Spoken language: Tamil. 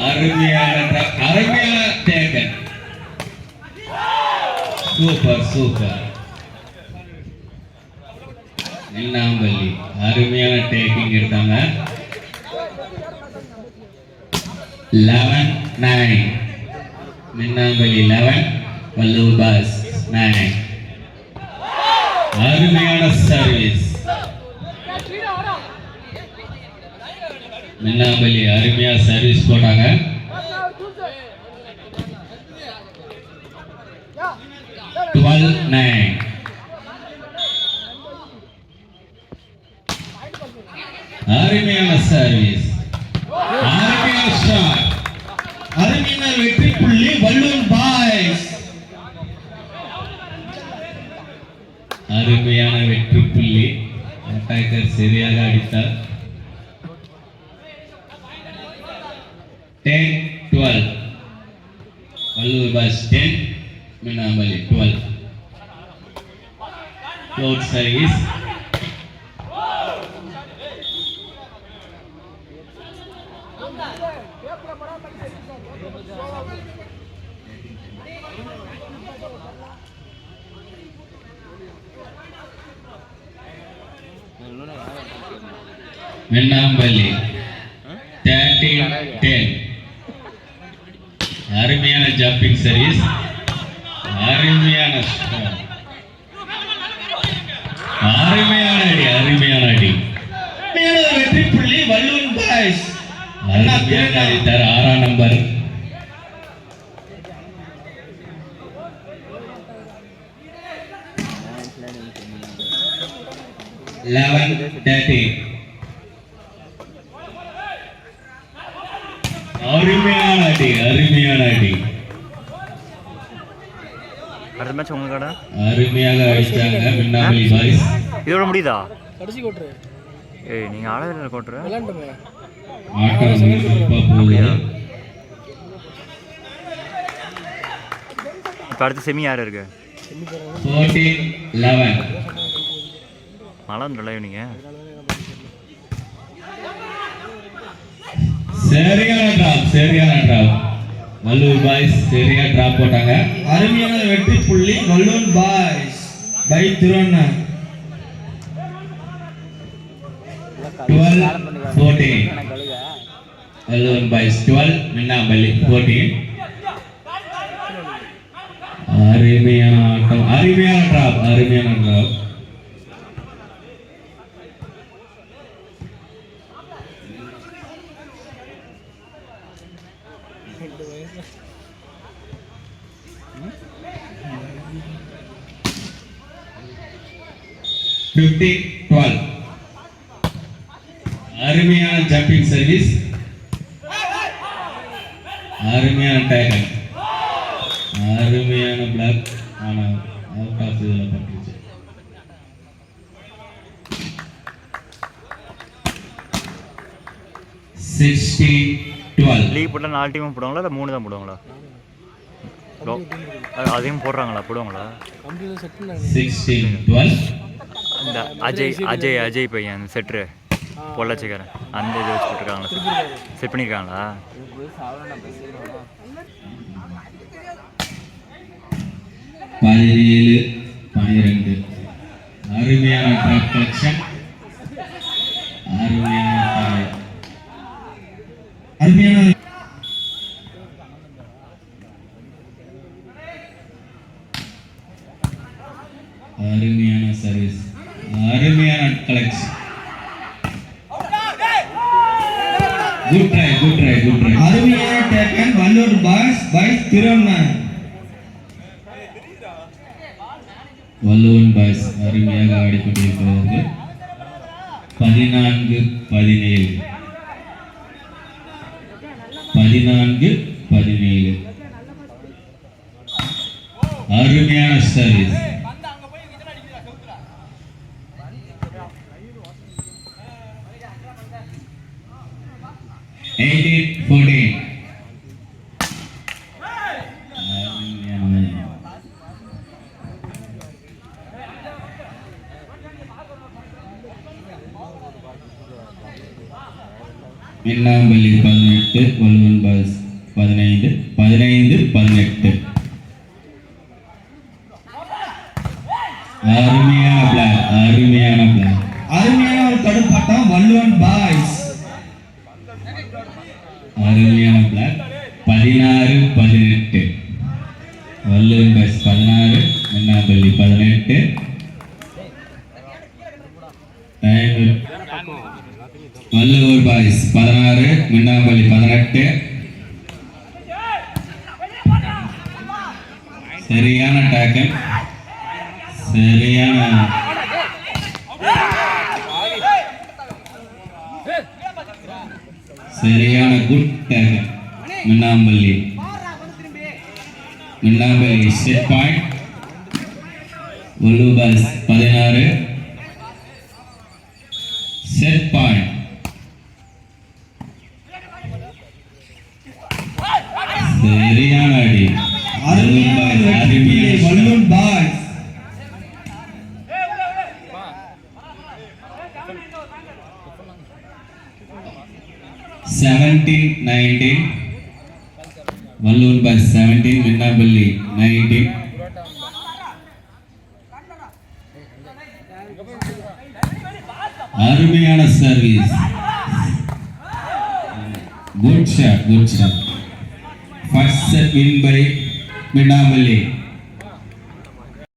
அருமையான டேக்கன். Super super. நில்லாம்பள்ளி அருமையான டேக்கிங் எடுத்தாங்க. 11-9. நின்னாம்பள்ளி 11, வல்லூர் பாய்ஸ் 9. அருமையான சர்வீஸ். நின்னாம்பள்ளி அருமையா சர்வீஸ் போட்டாங்க. 12-9. அருமையான சர்வீஸ், அருமையான ஷாட், அருமையான வெற்றி புள்ளி வல்லூர் பாய்ஸ். அருமையான வெற்றி புள்ளி. அட்டாக்கர் சரியாக அடித்தார். 10-12. Vallur boys 10, Ninnampalli 12. Close service. Ninnampalli 13-10. அருமையான ஜம்பிங் சர்வீஸ், அருமையான அருமையான அடி, அருமையான அடி. வெற்றி புள்ளி வல்லூர் பாய்ஸ். அடித்தார் 6ஆம் நம்பர். அருமையான அடி, அருமையான அடி. அருமையாக அடிச்சாங்க நின்னாம்பள்ளி பாய்ஸ். இதோட முடியுதா? ஏய் நீங்க ஆளவே கோட்ற ஆட்டம் சிறப்பா போகுது. இப்ப அடுத்து செமி யார் இருக்கு? 14-11. மலன் லைவ் நீங்க. சரியான டிராப், சரியான டிராப். வல்லூர் பாய்ஸ் சரியா டிராப் போட்டாங்க. அருமையான வெற்றி புள்ளி Vallur boys by Tiruvanna. 12-14. Vallur boys 12, Ninnampalli 14. அருமையான ஆட்டம், அருமையான டிராப், அருமையான டிராப். அருமையான ஜம்பிங் சர்வீஸ், அருமையான டேக்கல், அருமையான பிளாக். ஆனால் அவுட் ஆஃப் இதில் பட்டுச்சு. 16-12. லீக் போட்டால் 4 டீமும் போடுவாங்களா இல்லை 3 தான் போடுவாங்களா? அதையும் போடுறாங்களா, போடுவாங்களா? 16-12. இந்த அஜய் பையன் அந்த செட்ரு பொள்ளாச்சிக்காரன் அந்த இது வச்சு போட்டுருக்காங்களா, செட் பண்ணியிருக்காங்களா? 17-12. அருமையான ட்ராப் கலெக்ஷன், அருமையான அருமையான சர்வீஸ், அருமையான collection. Good try, good try, good try. அருமையான taken Vallur boys by Tiruvanna. Vallur boys அருமையாக ஆடிக்கொண்டிருக்கிறார்கள். 14-17. 14-17. அருமையான சர்வீஸ். 18-14. மின்னாம்பள்ளி 18 வள்ளுவன் பாய்ஸ் 15 18. அருமையான ஒரு தடுப்பாட்டம் வள்ளுவன் பாய்ஸ். அருமையான block. 16-18 Valluvan boys 16 Minnampalli 18. Valluvar boys 16 Minnampalli 18. சரியான டேக்கல், சரியான good tackle. Minnampalli set point. Valluvar boys 16 set point. சரியான அடி. வள்ளுவன் பாய்ஸ். வள்ளுவன் பாய்ஸ் 17 மின்னாம்பள்ளி 19. அருமையான service. Good shot. First set win by Minnampalli.